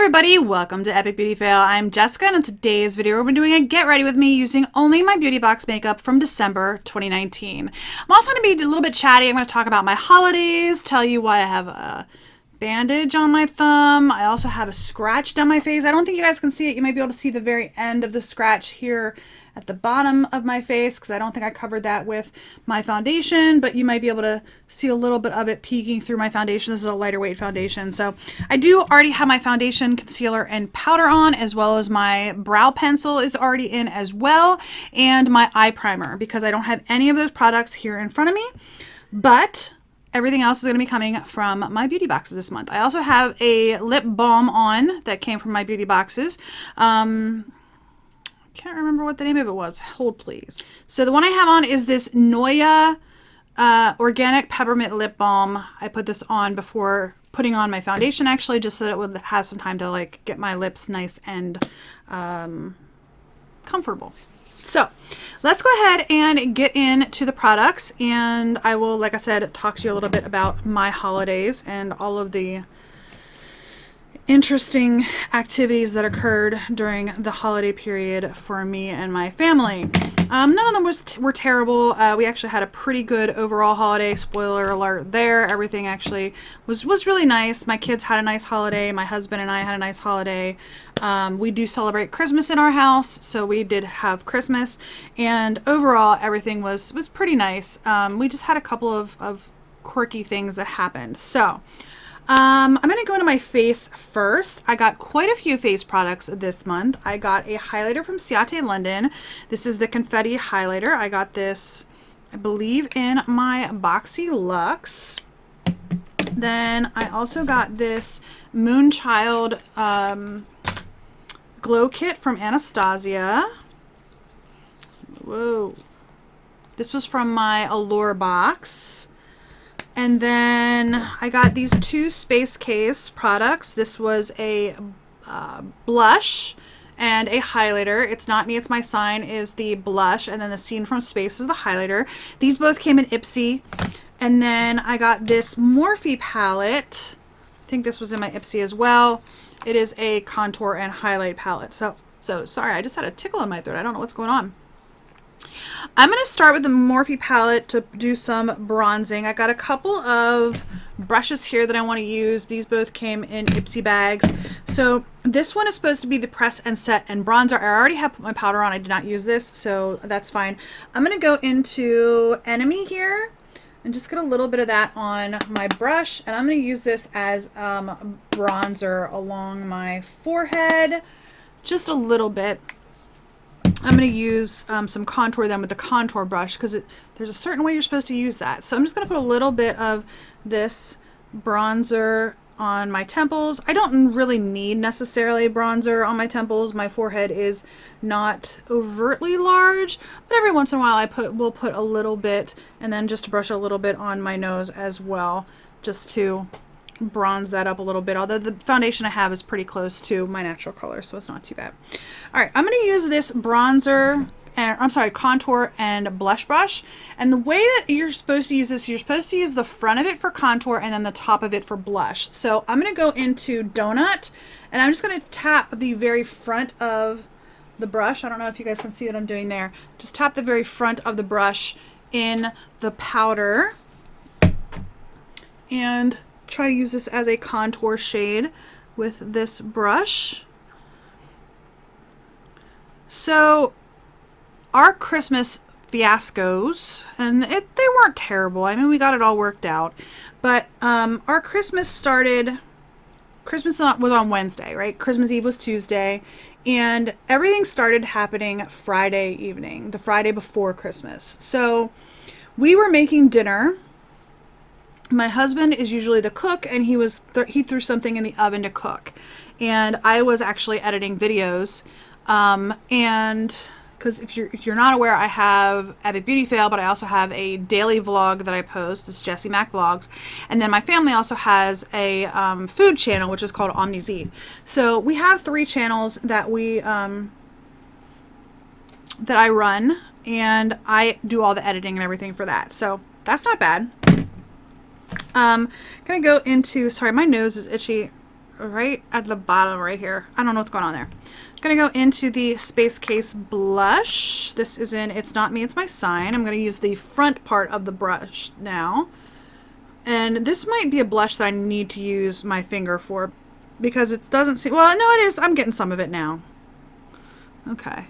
everybody, welcome to Epic Beauty Fail. I'm Jessica, and in today's video we're doing a get ready with me using only my beauty box makeup from December 2019. I'm also going to be a little bit chatty. I'm going to talk about my holidays, tell you why I have a bandage on my thumb. I also have a scratch down my face. I don't think you guys can see it. You might be able to see the very end of the scratch here at the bottom of my face because I don't think I covered that with my foundation, but you might be able to see a little bit of it peeking through my foundation. This is a lighter weight foundation. So I do already have my foundation, concealer, and powder on, as well as my brow pencil is already in as well, and my eye primer, because I don't have any of those products here in front of me, but everything else is going to be coming from my beauty boxes this month. I also have a lip balm on that came from my beauty boxes. Can't remember what the name of it was. Hold please. So the one I have on is this Noya organic peppermint lip balm. I put this on before putting on my foundation, actually, just so that it would have some time to like get my lips nice and comfortable. So let's go ahead and get into the products, and I will, like I said, talk to you a little bit about my holidays and all of the interesting activities that occurred during the holiday period for me and my family. None of them were terrible. We actually had a pretty good overall holiday. Spoiler alert there. Everything actually was really nice. My kids had a nice holiday. My husband and I had a nice holiday. We do celebrate Christmas in our house, so we did have Christmas, and overall everything was pretty nice. We just had a couple of quirky things that happened. So I'm going to go into my face first. I got quite a few face products this month. I got a highlighter from Ciate London. This is the Confetti highlighter. I got this, I believe, in my Boxy Luxe. Then I also got this Moonchild glow kit from Anastasia. Whoa. This was from my Allure box. And then I got these two Space Case products. This was a blush and a highlighter. It's Not Me, It's My Sign is the blush, and then the Scene from Space is the highlighter. These both came in Ipsy. And then I got this Morphe palette. I think this was in my Ipsy as well. It is a contour and highlight palette. So sorry, I just had a tickle in my throat. I don't know what's going on. I'm going to start with the Morphe palette to do some bronzing. I got a couple of brushes here that I want to use. These both came in Ipsy bags. So this one is supposed to be the press and set and bronzer. I already have put my powder on. I did not use this, so that's fine. I'm going to go into Enemy here and just get a little bit of that on my brush. And I'm going to use this as bronzer along my forehead, just a little bit. I'm going to use some contour then with the contour brush, because there's a certain way you're supposed to use that. So I'm just going to put a little bit of this bronzer on my temples. I don't really need necessarily bronzer on my temples. My forehead is not overtly large, but every once in a while will put a little bit, and then just to brush a little bit on my nose as well, just to bronze that up a little bit, although the foundation I have is pretty close to my natural color, so it's not too bad. All right, I'm going to use this bronzer, contour and blush brush. And the way that you're supposed to use this, you're supposed to use the front of it for contour and then the top of it for blush. So I'm going to go into Donut, and I'm just going to tap the very front of the brush. I don't know if you guys can see what I'm doing there. Just tap the very front of the brush in the powder and try to use this as a contour shade with this brush. So our Christmas fiascos, and they weren't terrible. I mean, we got it all worked out, but our Christmas was on Wednesday, right? Christmas Eve was Tuesday, and everything started happening Friday evening, the Friday before Christmas. So we were making dinner. My husband is usually the cook, and he threw something in the oven to cook, and I was actually editing videos. And because if you're not aware, I have Epic Beauty Fail, but I also have a daily vlog that I post. It's Jessie Mac Vlogs, and then my family also has a food channel which is called Omni's Eat. So we have 3 channels that that I run, and I do all the editing and everything for that. So that's not bad. Gonna go into, sorry, my nose is itchy right at the bottom right here. I don't know what's going on there. I'm going to go into the Space Case blush. This is in It's Not Me, It's My Sign. I'm going to use the front part of the brush now. And this might be a blush that I need to use my finger for because it doesn't seem, well, no, it is. I'm getting some of it now. Okay.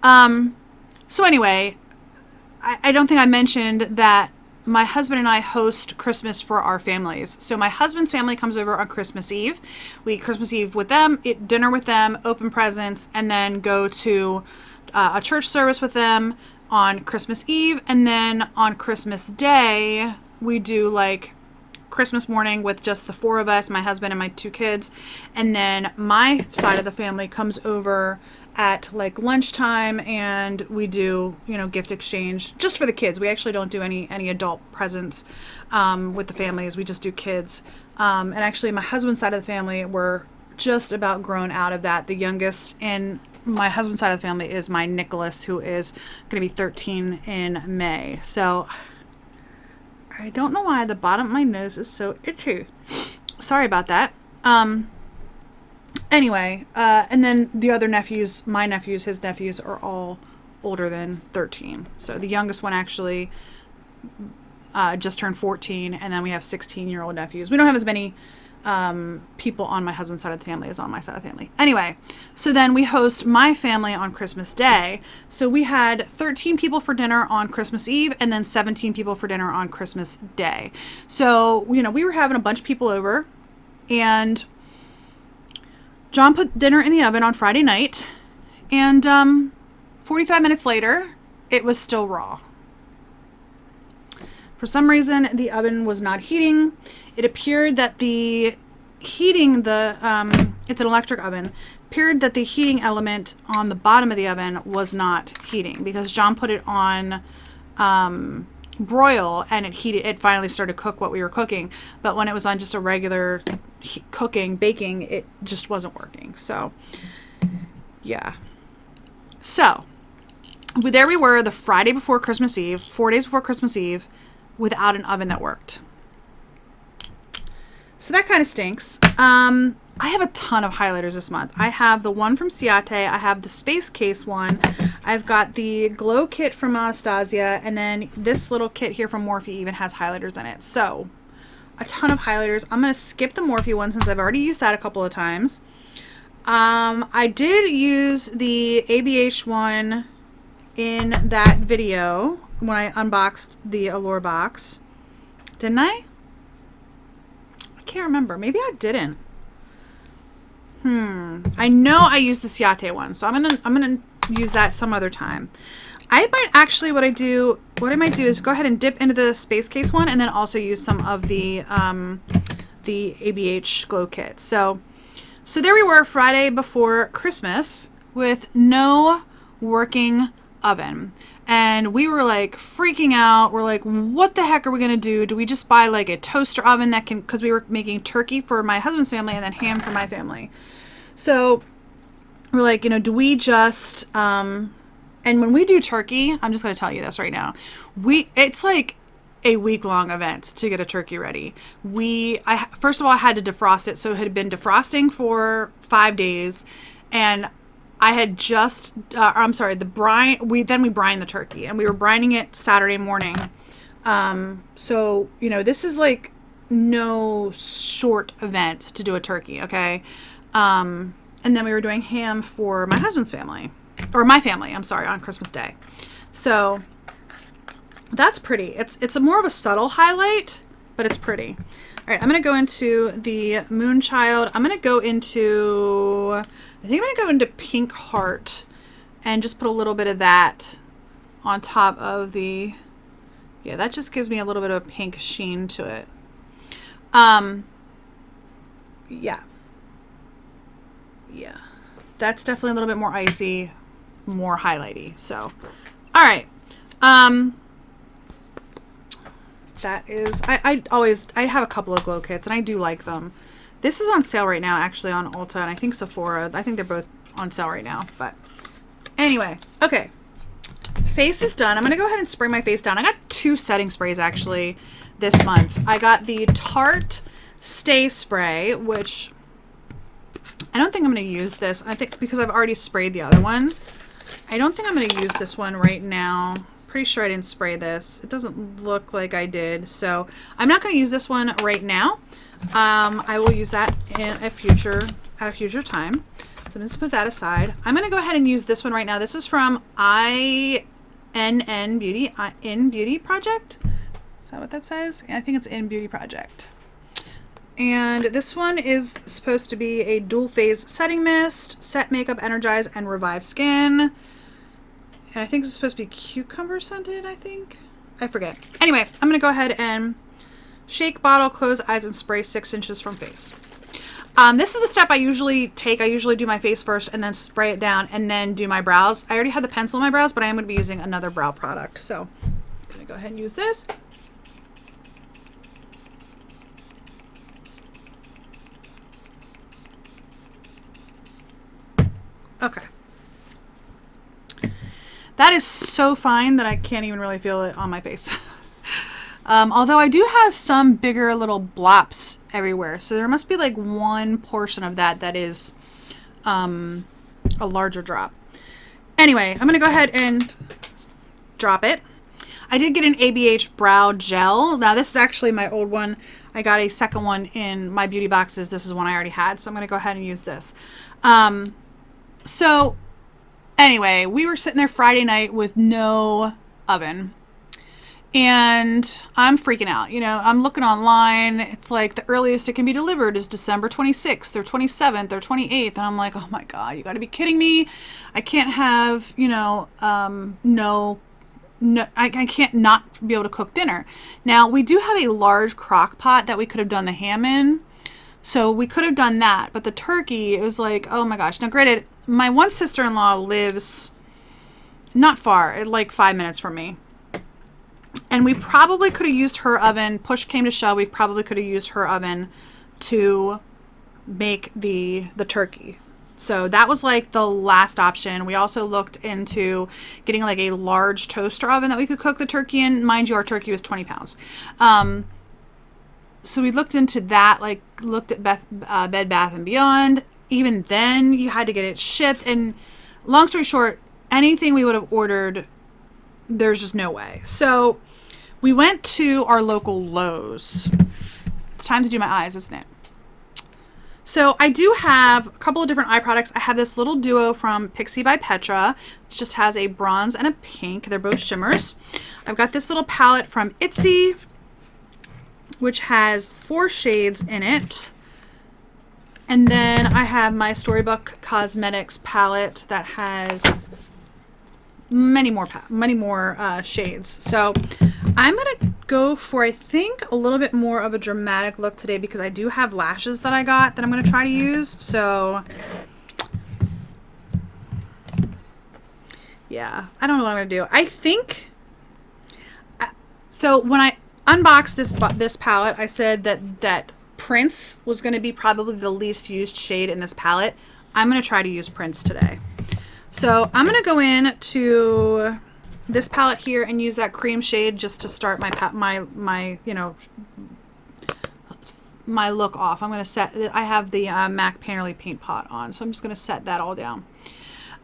So anyway, I don't think I mentioned that my husband and I host Christmas for our families. So my husband's family comes over on Christmas Eve. We eat Christmas Eve with them, eat dinner with them, open presents, and then go to a church service with them on Christmas Eve. And then on Christmas Day, we do like Christmas morning with just the four of us, my husband and my two kids. And then my side of the family comes over at like lunchtime and we do, you know, gift exchange just for the kids. We actually don't do any adult presents with the families. We just do kids. And actually my husband's side of the family, we're just about grown out of that. The youngest in my husband's side of the family is my Nicholas, who is going to be 13 in May. So I don't know why the bottom of my nose is so itchy. Sorry about that. Anyway, and then the other nephews, my nephews, his nephews are all older than 13. So the youngest one actually just turned 14, and then we have 16-year-old nephews. We don't have as many people on my husband's side of the family as on my side of the family. Anyway, so then we host my family on Christmas Day. So we had 13 people for dinner on Christmas Eve and then 17 people for dinner on Christmas Day. So, you know, we were having a bunch of people over, and John put dinner in the oven on Friday night, and 45 minutes later, it was still raw. For some reason, the oven was not heating. It appeared that the heating, it's an electric oven, appeared that the heating element on the bottom of the oven was not heating because John put it on broil and it finally started to cook what we were cooking. But when it was on just a regular baking, it just wasn't working. So, yeah. So, there we were the Friday before Christmas Eve, 4 days before Christmas Eve, without an oven that worked. So that kind of stinks. I have a ton of highlighters this month. I have the one from Ciate. I have the Space Case one. I've got the Glow Kit from Anastasia. And then this little kit here from Morphe even has highlighters in it. So a ton of highlighters. I'm going to skip the Morphe one since I've already used that a couple of times. I did use the ABH one in that video when I unboxed the Allure box. Didn't I? I can't remember. Maybe I didn't. I know I used the Ciate one, so I'm gonna use that some other time. I might actually, what I might do is go ahead and dip into the Space Case one and then also use some of the ABH Glow Kit. So there we were Friday before Christmas with no working oven. And we were like freaking out. We're like, what the heck are we going to do? Do we just buy like a toaster oven that can, because we were making turkey for my husband's family and then ham for my family. So we're like, you know, do we just, and when we do turkey, I'm just going to tell you this right now. It's like a week-long event to get a turkey ready. First of all, I had to defrost it. So it had been defrosting for 5 days, and I had just, the brine, we brine the turkey, and we were brining it Saturday morning. So, you know, this is like no short event to do a turkey, okay? And then we were doing ham for my husband's family, or my family, I'm sorry, on Christmas Day. So that's pretty. It's a more of a subtle highlight, but it's pretty. All right, I'm going to go into the Moonchild. I'm going to go into, I think I'm going to go into Pink Heart and just put a little bit of that on top of the, yeah, that just gives me a little bit of a pink sheen to it. Yeah, that's definitely a little bit more icy, more highlighty. So, all right. That is, I have a couple of glow kits and I do like them. This is on sale right now, actually, on Ulta and I think Sephora. I think they're both on sale right now. But anyway, okay. Face is done. I'm going to go ahead and spray my face down. I got 2 setting sprays actually this month. I got the Tarte Stay Spray, which I don't think I'm going to use this. I think because I've already sprayed the other one. I don't think I'm going to use this one right now. Pretty sure I didn't spray this. It doesn't look like I did. So I'm not going to use this one right now. I will use that at a future time. So I'm just put that aside. I'm going to go ahead and use this one right now. This is from INN Beauty, In Beauty Project. Is that what that says? I think it's In Beauty Project. And this one is supposed to be a dual phase setting mist, set makeup, energize, and revive skin. And I think it's supposed to be cucumber scented, I think. I forget. Anyway, I'm going to go ahead and shake, bottle, close eyes, and spray 6 inches from face. This is the step I usually take. I usually do my face first and then spray it down and then do my brows. I already had the pencil in my brows, but I am going to be using another brow product. So I'm going to go ahead and use this. Okay. That is so fine that I can't even really feel it on my face. Although I do have some bigger little blops everywhere. So there must be like one portion of that that is a larger drop. Anyway, I'm going to go ahead and drop it. I did get an ABH brow gel. Now this is actually my old one. I got a second one in my beauty boxes. This is one I already had. So I'm going to go ahead and use this. So anyway, we were sitting there Friday night with no oven. And I'm freaking out. You know, I'm looking online. It's like the earliest it can be delivered is December 26th or 27th or 28th. And I'm like, oh my God, you got to be kidding me. I can't have, you know, I can't not be able to cook dinner. Now, we do have a large crock pot that we could have done the ham in. So we could have done that. But the turkey, it was like, oh my gosh. Now, granted, my one sister-in-law lives not far, like 5 minutes from me. And we probably could have used her oven. Push came to shove, we probably could have used her oven to make the turkey. So that was like the last option. We also looked into getting like a large toaster oven that we could cook the turkey in. Mind you, our turkey was 20 pounds. So we looked into that, like looked at Bed Bath & Beyond. Even then, you had to get it shipped. And long story short, anything we would have ordered, there's just no way. So we went to our local Lowe's. It's time to do my eyes, isn't it? So I do have a couple of different eye products. I have this little duo from Pixie by Petra, which just has a bronze and a pink. They're both shimmers. I've got this little palette from Itsy, which has 4 shades in it. And then I have my Storybook Cosmetics palette that has many more shades. So I'm gonna go for, I think, a little bit more of a dramatic look today because I do have lashes that I got that I'm gonna try to use. So yeah, I don't know what I'm gonna do. I think so. When I unboxed this palette, I said that Prince was going to be probably the least used shade in this palette. I'm going to try to use Prince today. So I'm going to go in to this palette here and use that cream shade just to start my you know, my look off. I'm going to set, I have the MAC Painterly Paint Pot on, so I'm just going to set that all down.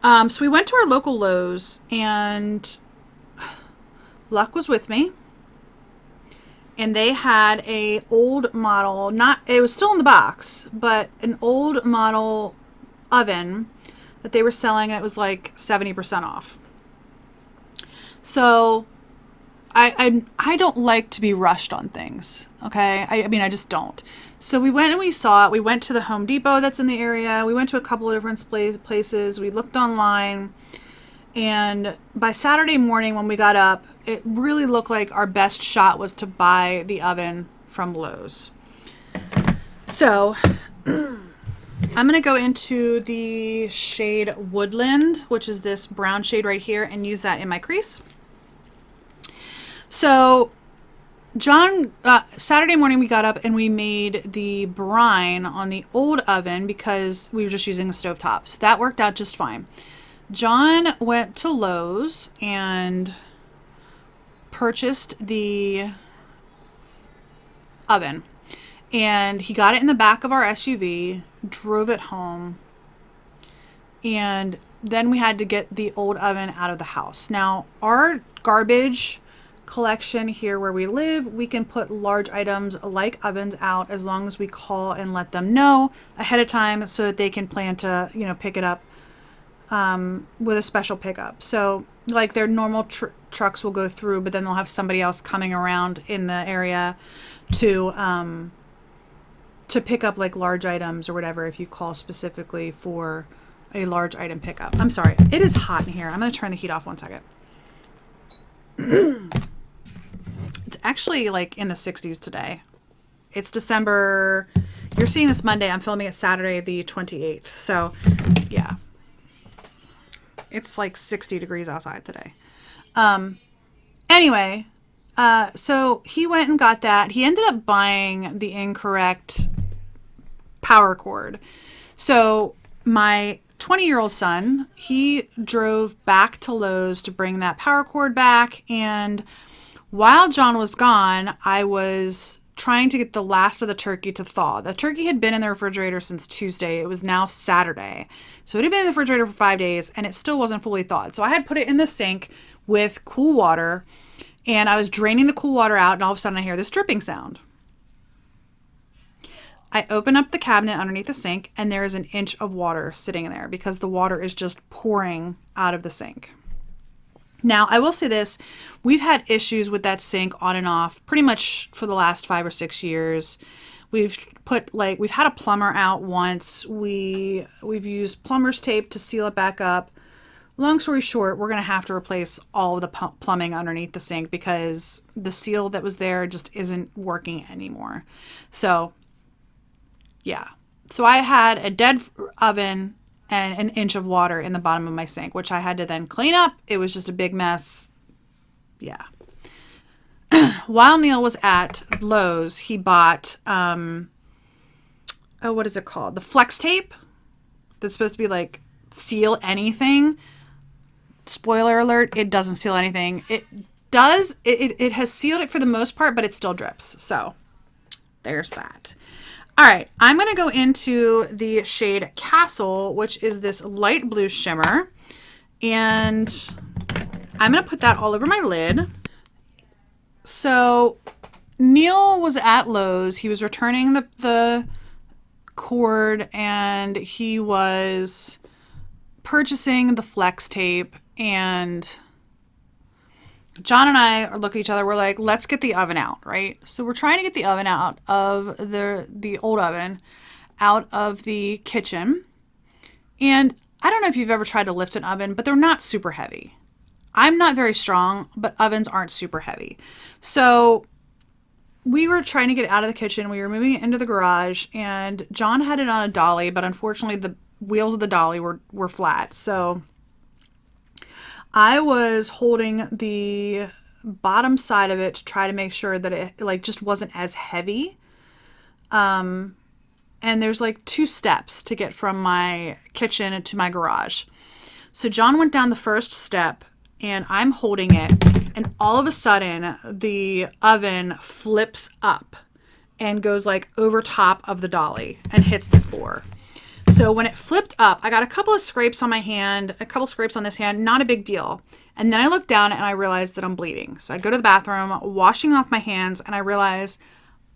So we went to our local Lowe's and luck was with me. And they had a old model, it was still in the box, but an old model oven that they were selling. It was like 70% off. So I don't like to be rushed on things. Okay. I mean, I just don't. So we went and we saw it. We went to the Home Depot that's in the area. We went to a couple of different places. We looked online. And by Saturday morning when we got up, it really looked like our best shot was to buy the oven from Lowe's. So I'm going to go into the shade Woodland, which is this brown shade right here, and use that in my crease. So Saturday morning we got up and we made the brine on the old oven because we were just using a stovetop. So that worked out just fine. John went to Lowe's and purchased the oven, and he got it in the back of our SUV. drove it home, and then we had to get the old oven out of the house. Now, our garbage collection here where we live, we can put large items like ovens out as long as we call and let them know ahead of time so that they can plan to, pick it up with a special pickup. So like their normal trucks will go through, but then they'll have somebody else coming around in the area to pick up like large items or whatever if you call specifically for a large item pickup. I'm sorry. It is hot in here. I'm going to turn the heat off 1 second. It's actually like in the 60s today. It's December. You're seeing this Monday. I'm filming it Saturday, the 28th. So, yeah. It's like 60 degrees outside today. Anyway, so he went and got that. He ended up buying the incorrect power cord. So my 20-year-old son, he drove back to Lowe's to bring that power cord back. And while John was gone, I was trying to get the last of the turkey to thaw. The turkey had been in the refrigerator since Tuesday. It was now Saturday. So it had been in the refrigerator for 5 days and it still wasn't fully thawed. So I had put it in the sink with cool water and I was draining the cool water out and all of a sudden I hear this dripping sound. I open up the cabinet underneath the sink and there is an inch of water sitting in there because the water is just pouring out of the sink. Now, I will say this, we've had issues with that sink on and off pretty much for the last 5 or 6 years. We've had a plumber out once. We've used plumber's tape to seal it back up. Long story short, we're going to have to replace all of the plumbing underneath the sink because the seal that was there just isn't working anymore. So, yeah. So I had a dead oven and an inch of water in the bottom of my sink, which I had to then clean up. It was just a big mess. Yeah. While Neil was at Lowe's, he bought, what is it called? The flex tape that's supposed to be like seal anything. Spoiler alert, it doesn't seal anything. It does. It has sealed it for the most part, but it still drips. So there's that. All right, I'm going to go into the shade Castle, which is this light blue shimmer. And I'm going to put that all over my lid. So Neil was at Lowe's. He was returning the cord and he was purchasing the flex tape. And John and I look at each other. We're like, let's get the oven out, right? So we're trying to get the oven out of the old oven out of the kitchen. And I don't know if you've ever tried to lift an oven, but they're not super heavy. I'm not very strong, but ovens aren't super heavy. So we were trying to get it out of the kitchen. We were moving it into the garage and John had it on a dolly, but unfortunately the wheels of the dolly were flat. So I was holding the bottom side of it to try to make sure that it like just wasn't as heavy. And there's like 2 steps to get from my kitchen to my garage. So John went down the first step and I'm holding it and all of a sudden the oven flips up and goes like over top of the dolly and hits the floor. So when it flipped up, I got a couple of scrapes on my hand, a couple scrapes on this hand, not a big deal. And then I looked down and I realized that I'm bleeding. So I go to the bathroom, washing off my hands, and I realize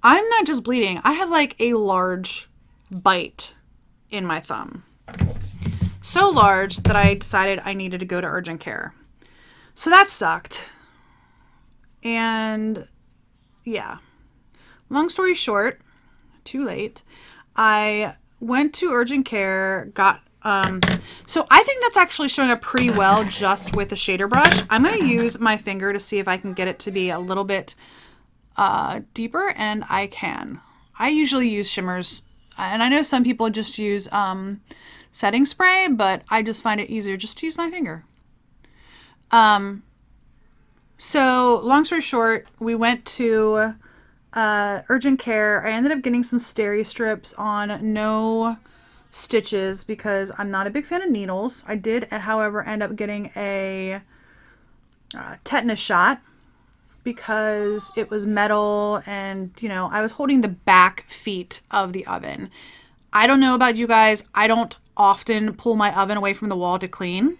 I'm not just bleeding. I have like a large bite in my thumb. So large that I decided I needed to go to urgent care. So that sucked. And yeah, long story short, too late. I went to urgent care, got, so I think that's actually showing up pretty well just with the shader brush. I'm going to use my finger to see if I can get it to be a little bit deeper, and I can. I usually use shimmers, and I know some people just use setting spray, but I just find it easier just to use my finger. So long story short, we went to urgent care. I ended up getting some steri strips on no stitches because I'm not a big fan of needles. I did, however, end up getting a tetanus shot because it was metal and, I was holding the back feet of the oven. I don't know about you guys. I don't often pull my oven away from the wall to clean.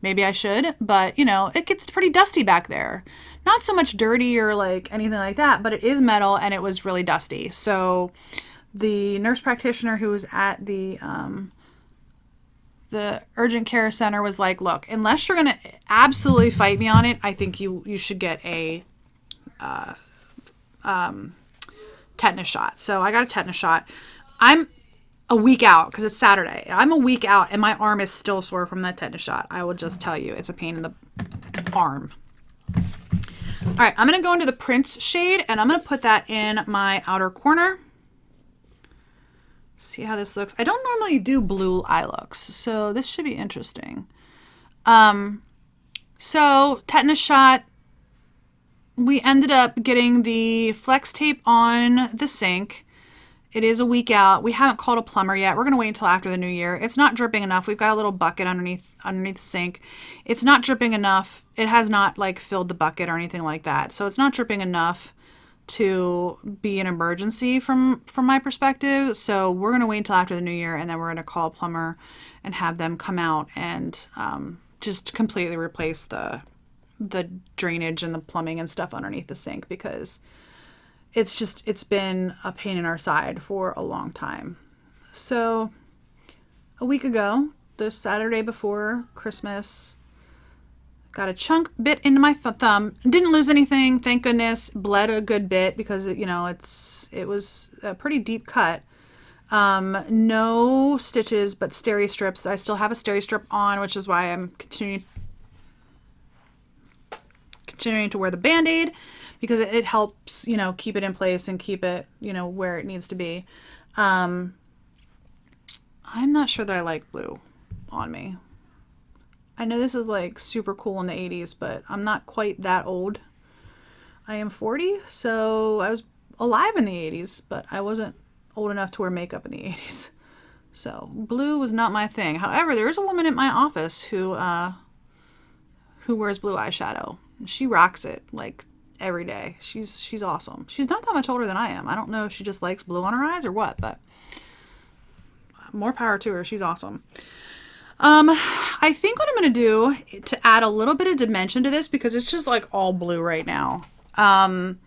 Maybe I should, but you know, it gets pretty dusty back there. Not so much dirty or like anything like that, but it is metal and it was really dusty. So the nurse practitioner who was at the urgent care center was like, look, unless you're going to absolutely fight me on it, I think you should get a tetanus shot. So I got a tetanus shot. I'm a week out because it's Saturday. I'm a week out and my arm is still sore from that tetanus shot. I will just tell you, it's a pain in the arm. All right, I'm going to go into the Prince shade and I'm going to put that in my outer corner. See how this looks. I don't normally do blue eye looks, so this should be interesting. So tetanus shot, we ended up getting the flex tape on the sink. It is a week out. We haven't called a plumber yet. We're going to wait until after the new year. It's not dripping enough. We've got a little bucket underneath the sink. It's not dripping enough. It has not like filled the bucket or anything like that. So it's not dripping enough to be an emergency from my perspective. So we're going to wait until after the new year and then we're going to call a plumber and have them come out and just completely replace the drainage and the plumbing and stuff underneath the sink because it's been a pain in our side for a long time. So a week ago, the Saturday before Christmas, got a chunk bit into my thumb. Didn't lose anything, thank goodness. Bled a good bit because you know it was a pretty deep cut. No stitches, but steri strips. I still have a steri strip on, which is why I'm continuing to wear the Band-Aid because it helps, you know, keep it in place and keep it, you know, where it needs to be. I'm not sure that I like blue on me. I know this is like super cool in the 80s, but I'm not quite that old. I am 40, so I was alive in the 80s, but I wasn't old enough to wear makeup in the 80s. So blue was not my thing. However, there is a woman at my office who wears blue eyeshadow. She rocks it like every day. She's awesome. She's not that much older than I am. I don't know if she just likes blue on her eyes or what, but more power to her. She's awesome. I think what I'm going to do to add a little bit of dimension to this, because it's just like all blue right now. Trying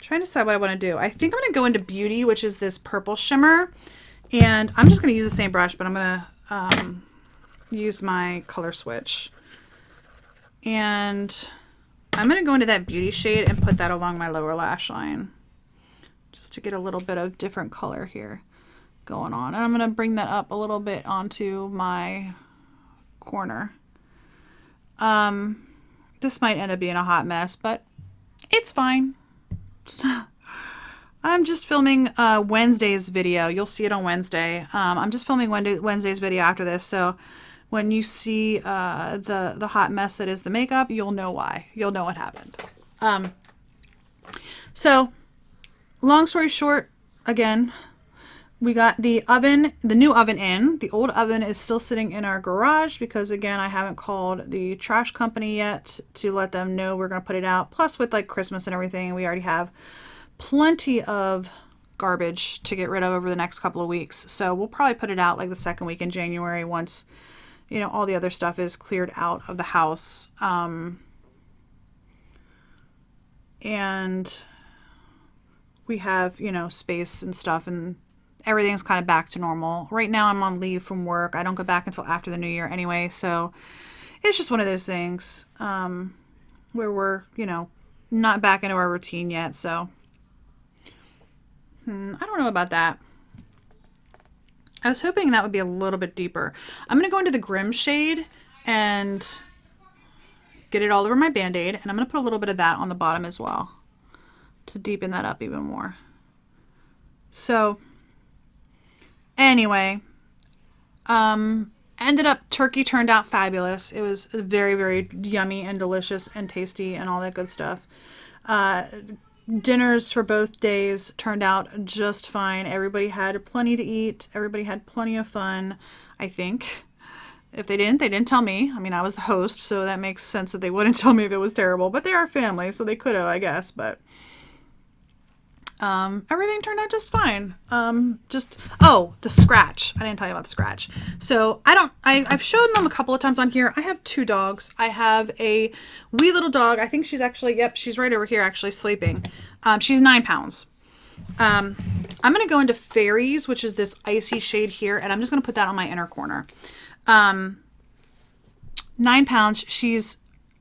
to decide what I want to do. I think I'm going to go into Beauty, which is this purple shimmer. And I'm just going to use the same brush, but I'm going to use my color switch. And I'm going to go into that Beauty shade and put that along my lower lash line, just to get a little bit of different color here going on. And I'm going to bring that up a little bit onto my corner. This might end up being a hot mess, but it's fine. I'm just filming Wednesday's video. You'll see it on Wednesday. I'm just filming Wednesday's video after this, so when you see the hot mess that is the makeup, you'll know why. You'll know what happened. So long story short, again, we got the new oven in. The old oven is still sitting in our garage because, again, I haven't called the trash company yet to let them know we're going to put it out. Plus, with like Christmas and everything, we already have plenty of garbage to get rid of over the next couple of weeks. So we'll probably put it out like the second week in January once, you know, all the other stuff is cleared out of the house. And we have, you know, space and stuff, and everything's kind of back to normal. Right now I'm on leave from work. I don't go back until after the new year anyway. So it's just one of those things where we're, you know, not back into our routine yet. So I don't know about that. I was hoping that would be a little bit deeper. I'm going to go into the Grim shade and get it all over my Band-Aid. And I'm going to put a little bit of that on the bottom as well to deepen that up even more. So anyway, ended up, turkey turned out fabulous. It was very, very yummy and delicious and tasty and all that good stuff. Dinners for both days turned out just fine. Everybody had plenty to eat. Everybody had plenty of fun, I think. If they didn't tell me. I mean, I was the host, so that makes sense that they wouldn't tell me if it was terrible. But they are family, so they could have, I guess. But everything turned out just fine. Oh, the scratch. I didn't tell you about the scratch. So I've shown them a couple of times on here. I have two dogs. I have a wee little dog. I think she's actually, yep, she's right over here actually sleeping. She's 9 pounds. I'm going to go into Fairies, which is this icy shade here, and I'm just going to put that on my inner corner. 9 pounds. She's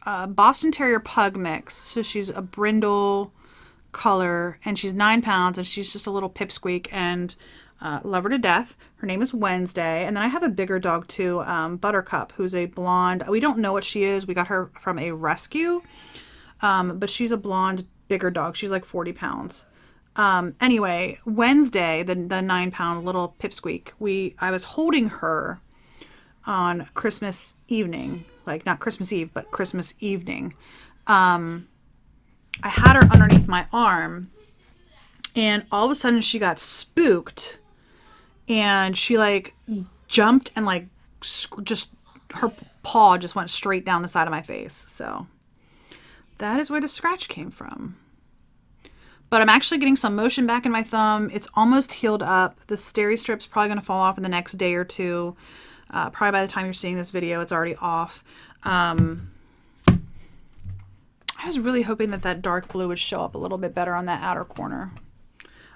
a Boston Terrier Pug mix. So she's a brindle color, and she's 9 pounds, and she's just a little pipsqueak, and love her to death. Her name is Wednesday. And then I have a bigger dog too, Buttercup, who's a blonde. We don't know what she is. We got her from a rescue, but she's a blonde, bigger dog. She's like 40 pounds. Anyway, Wednesday, the 9 pound little pipsqueak, I was holding her on Christmas evening, like not Christmas Eve, but Christmas evening. I had her underneath my arm, and all of a sudden she got spooked, and she like jumped and like just her paw just went straight down the side of my face. So that is where the scratch came from. But I'm actually getting some motion back in my thumb. It's almost healed up. The steri strip's probably going to fall off in the next day or two. Probably by the time you're seeing this video, it's already off. I was really hoping that dark blue would show up a little bit better on that outer corner.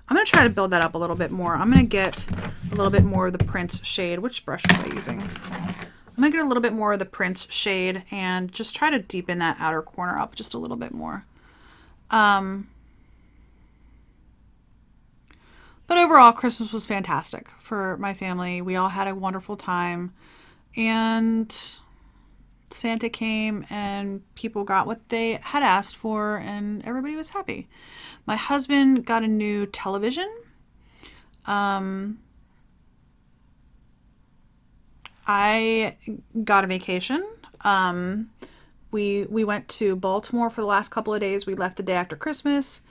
I'm going to try to build that up a little bit more. I'm going to get a little bit more of the Prince shade. Which brush was I using? I'm going to get a little bit more of the Prince shade and just try to deepen that outer corner up just a little bit more. But overall, Christmas was fantastic for my family. We all had a wonderful time, and Santa came and people got what they had asked for, and everybody was happy. My husband got a new television. I got a vacation. We went to Baltimore for the last couple of days. We left the day after Christmas,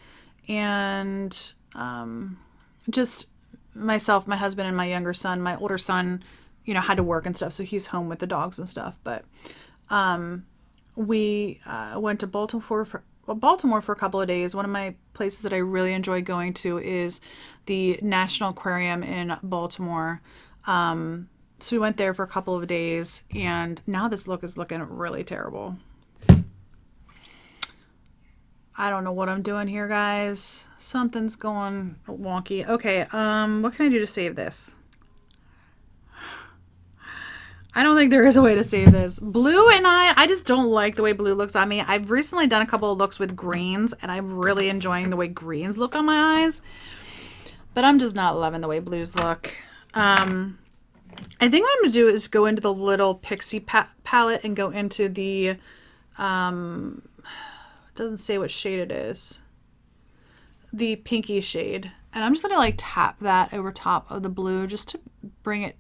and just myself, my husband, and my younger son. My older son, had to work and stuff, so he's home with the dogs and stuff. But we went to Baltimore for a couple of days. One of my places that I really enjoy going to is the National Aquarium in Baltimore. So we went there for a couple of days, and now this look is looking really terrible. I don't know what I'm doing here, guys. Something's going wonky. Okay, what can I do to save this? I don't think there is a way to save this. Blue and I just don't like the way blue looks on me. I've recently done a couple of looks with greens, and I'm really enjoying the way greens look on my eyes. But I'm just not loving the way blues look. I think what I'm going to do is go into the little Pixie palette and go into the... doesn't say what shade it is. The pinky shade. And I'm just going to like tap that over top of the blue just to bring it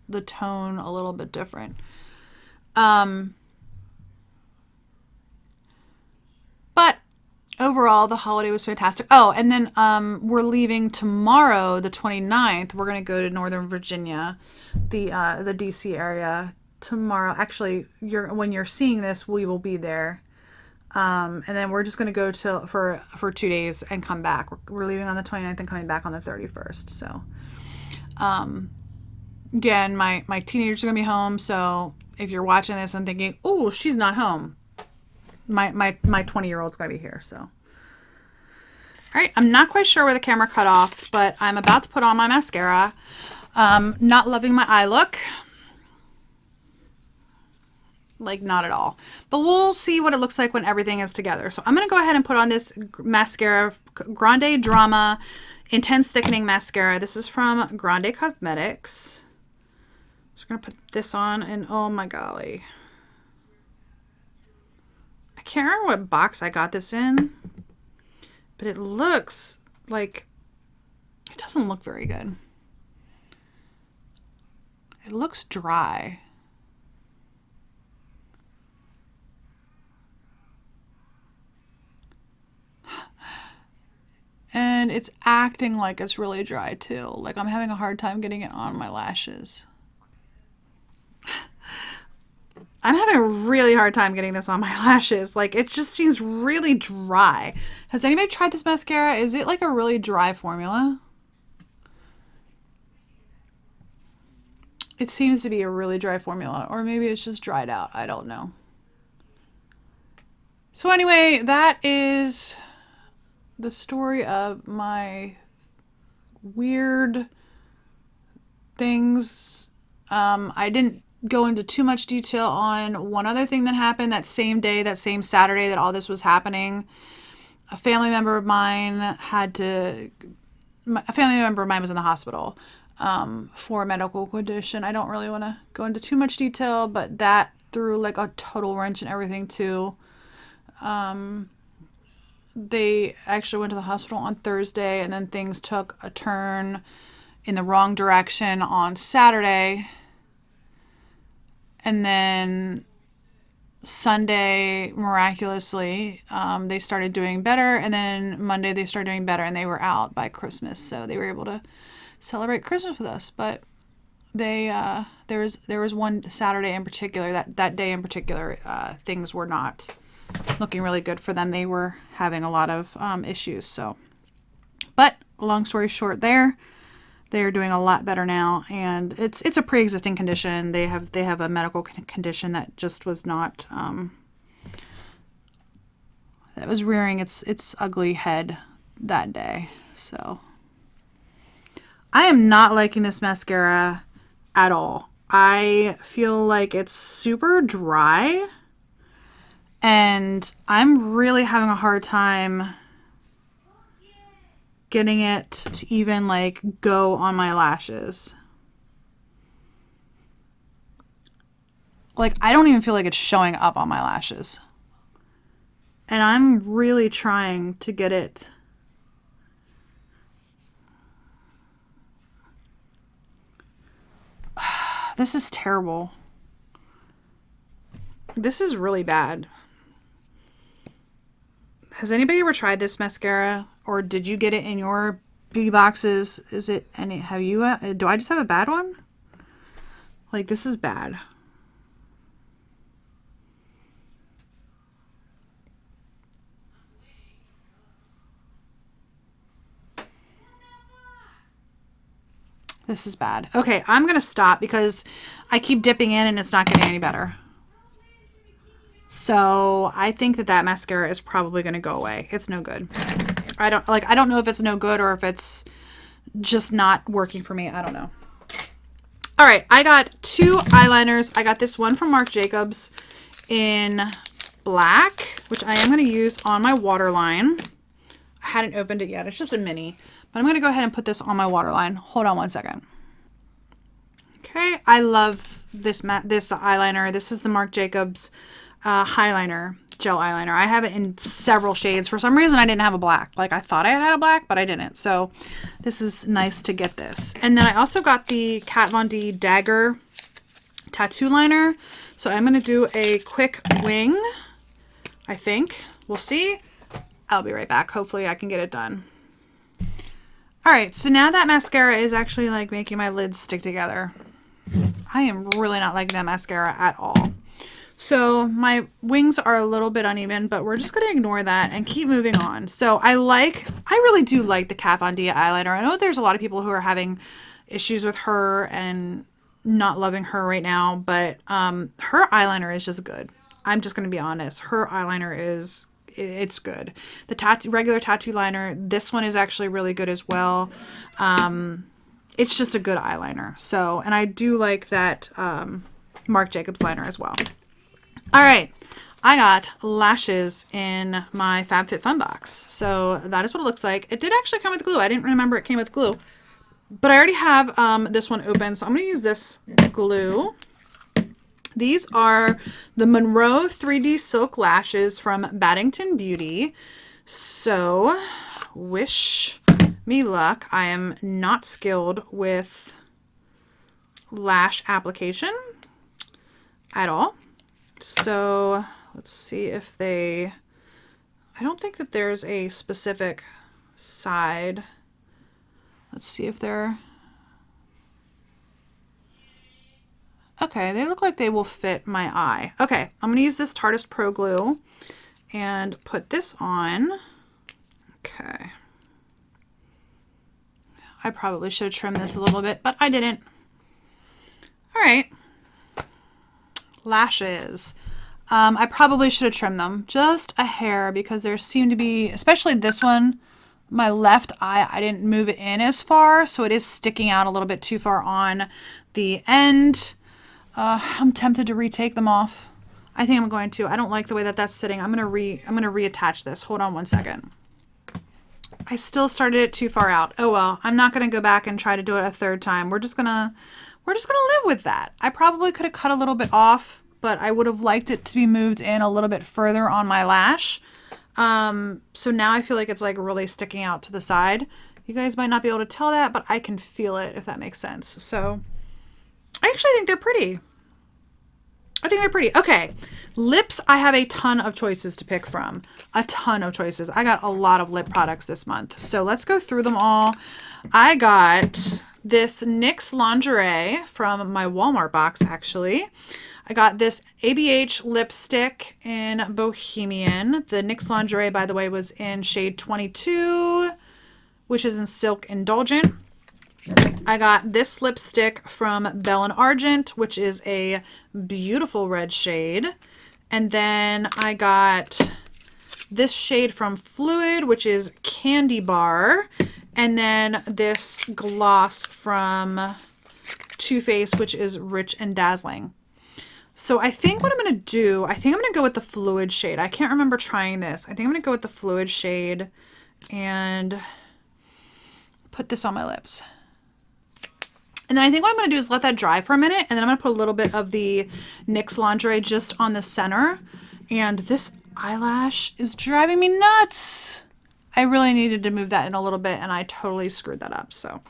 the tone a little bit different. But overall, the holiday was fantastic. Oh, and then we're leaving tomorrow, the 29th. We're going to go to Northern Virginia, the DC area tomorrow. Actually, when you're seeing this, we will be there. And then we're just going to go for 2 days and come back. We're leaving on the 29th and coming back on the 31st. So, again, my teenagers are going to be home. So if you're watching this and thinking, oh, she's not home, my 20-year-old's going to be here. So, all right. I'm not quite sure where the camera cut off, but I'm about to put on my mascara. Not loving my eye look. Like, not at all. But we'll see what it looks like when everything is together. So I'm going to go ahead and put on this mascara, Grande Drama Intense Thickening Mascara. This is from Grande Cosmetics. So we're going to put this on, and oh my golly. I can't remember what box I got this in, but it looks like, it doesn't look very good. It looks dry. And it's acting like it's really dry too. Like I'm having a hard time getting it on my lashes. I'm having a really hard time getting this on my lashes. Like, it just seems really dry. Has anybody tried this mascara? Is it like a really dry formula? It seems to be a really dry formula, or maybe it's just dried out. I don't know. So anyway, that is the story of my weird things. I didn't go into too much detail on one other thing that happened that same day, that same Saturday that all this was happening. A family member of mine was in the hospital for a medical condition. I don't really want to go into too much detail, but that threw like a total wrench in everything too. They actually went to the hospital on Thursday, and then things took a turn in the wrong direction on Saturday. And then Sunday, miraculously, they started doing better. And then Monday, they started doing better, and they were out by Christmas. So they were able to celebrate Christmas with us. But they there was one Saturday in particular, that day in particular, things were not looking really good for them. They were having a lot of issues. So, but long story short, they're doing a lot better now, and it's a pre-existing condition. They have a medical condition that just was not that was rearing its ugly head that day. So I am not liking this mascara at all. I feel like it's super dry, and I'm really having a hard time getting it to even like go on my lashes. Like, I don't even feel like it's showing up on my lashes. And I'm really trying to get it. This is terrible. This is really bad. Has anybody ever tried this mascara, or did you get it in your beauty boxes? Is it any, have you, do I just have a bad one? Like, this is bad. This is bad. Okay, I'm going to stop because I keep dipping in and it's not getting any better. So I think that mascara is probably going to go away. It's no good. I don't know if it's no good or if it's just not working for me. I don't know. All right, I got 2 eyeliners. I got this one from Marc Jacobs in black, which I am going to use on my waterline. I hadn't opened it yet. It's just a mini, but I'm going to go ahead and put this on my waterline. Hold on one second. Okay, I love this eyeliner. This is the Marc Jacobs highliner, gel eyeliner. I have it in several shades. For some reason, I didn't have a black. Like, I thought I had a black, but I didn't. So this is nice to get this. And then I also got the Kat Von D Dagger tattoo liner. So I'm going to do a quick wing, I think. We'll see. I'll be right back. Hopefully I can get it done. All right, so now that mascara is actually like making my lids stick together. I am really not liking that mascara at all. So my wings are a little bit uneven, but we're just going to ignore that and keep moving on. So I really do like the Kat Von D eyeliner. I know there's a lot of people who are having issues with her and not loving her right now, but her eyeliner is just good. I'm just going to be honest. Her eyeliner it's good. The regular tattoo liner, this one is actually really good as well. It's just a good eyeliner. So, and I do like that Marc Jacobs liner as well. All right, I got lashes in my FabFitFun box. So that is what it looks like. It did actually come with glue. I didn't remember it came with glue, but I already have this one open. So I'm going to use this glue. These are the Monroe 3D Silk Lashes from Baddington Beauty. So wish me luck. I am not skilled with lash application at all. So let's see if I don't think that there's a specific side. Let's see if Okay, they look like they will fit my eye. Okay, I'm going to use this Tarteist Pro Glue and put this on. Okay. I probably should have trimmed this a little bit, but I didn't. All right. Lashes. I probably should have trimmed them just a hair because there seem to be, especially this one, my left eye, I didn't move it in as far, so it is sticking out a little bit too far on the end. I'm tempted to retake them off. I think I'm going to. I don't like the way that that's sitting. I'm gonna reattach this. Hold on one second. I still started it too far out. Oh well, I'm not gonna go back and try to do it a third time. We're just gonna live with that. I probably could have cut a little bit off, but I would have liked it to be moved in a little bit further on my lash. So now I feel like it's like really sticking out to the side. You guys might not be able to tell that, but I can feel it, if that makes sense. So I actually think they're pretty. I think they're pretty. Okay, lips, I have a ton of choices to pick from. A ton of choices. I got a lot of lip products this month. So let's go through them all. I got this NYX lingerie from my Walmart box, actually. I got this ABH lipstick in Bohemian. The NYX lingerie, by the way, was in shade 22, which is in Silk Indulgent. I got this lipstick from Belle and Argent, which is a beautiful red shade. And then I got this shade from Fluid, which is Candy Bar. And then this gloss from Too Faced, which is Rich and Dazzling. So I think what I'm going to do, I think I'm going to go with the Fluid shade. I can't remember trying this. I think I'm going to go with the Fluid shade and put this on my lips. And then I think what I'm going to do is let that dry for a minute, and then I'm going to put a little bit of the NYX lingerie just on the center. And this eyelash is driving me nuts. I really needed to move that in a little bit, and I totally screwed that up. So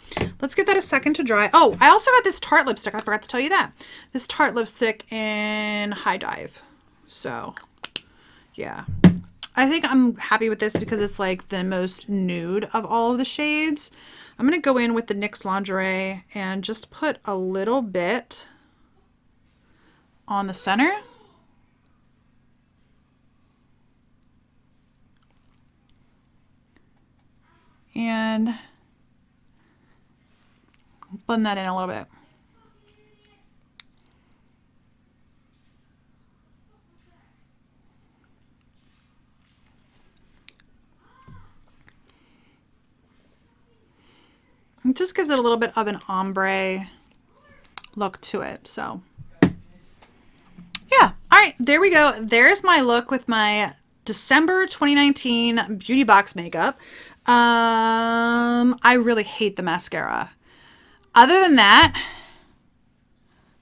let's give that a second to dry. Oh, I also got this Tarte lipstick. I forgot to tell you that. This Tarte lipstick in High Dive. So yeah, I think I'm happy with this because it's like the most nude of all of the shades. I'm going to go in with the NYX lingerie and just put a little bit on the center. And blend that in a little bit. It just gives it a little bit of an ombre look to it. So yeah. All right, there we go. There's my look with my December 2019 beauty box makeup. I really hate the mascara. Other than that,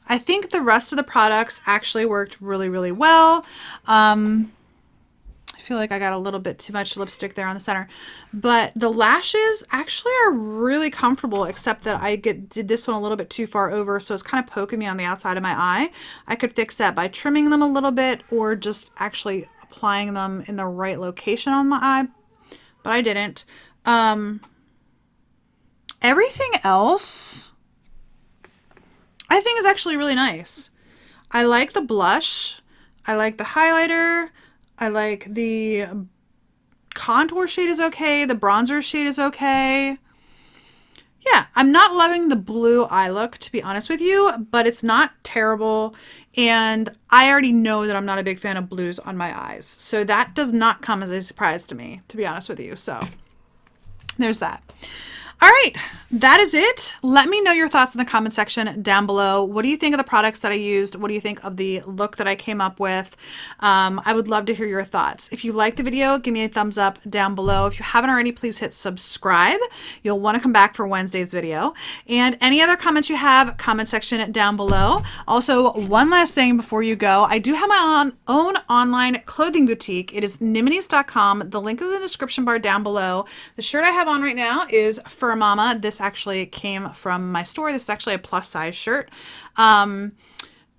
I think the rest of the products actually worked really, really well. I feel like I got a little bit too much lipstick there on the center, but the lashes actually are really comfortable, except that I did this one a little bit too far over, so it's kind of poking me on the outside of my eye. I could fix that by trimming them a little bit or just actually applying them in the right location on my eye, but I didn't. Everything else I think is actually really nice. I like the blush. I like the highlighter. I like the contour shade is okay. The bronzer shade is okay. Yeah, I'm not loving the blue eye look, to be honest with you, but it's not terrible. And I already know that I'm not a big fan of blues on my eyes. So that does not come as a surprise to me, to be honest with you. So there's that. All right, that is it. Let me know your thoughts in the comment section down below. What do you think of the products that I used? What do you think of the look that I came up with? I would love to hear your thoughts. If you liked the video, give me a thumbs up down below. If you haven't already, please hit subscribe. You'll want to come back for Wednesday's video. And any other comments you have, comment section down below. Also, one last thing before you go, I do have my own online clothing boutique. It is Niminis.com. The link is in the description bar down below. The shirt I have on right now is Fur Mama. This actually came from my store. This is actually a plus size shirt. And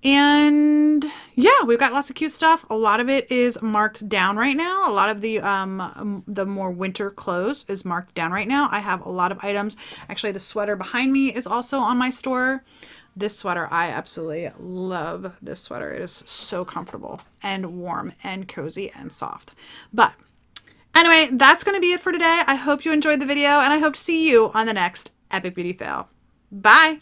And yeah, we've got lots of cute stuff. A lot of it is marked down right now. A lot of the more winter clothes is marked down right now. I have a lot of items. Actually, the sweater behind me is also on my store. This sweater, I absolutely love this sweater. It is so comfortable and warm and cozy and soft. But anyway, that's going to be it for today. I hope you enjoyed the video, and I hope to see you on the next Epic Beauty Fail. Bye!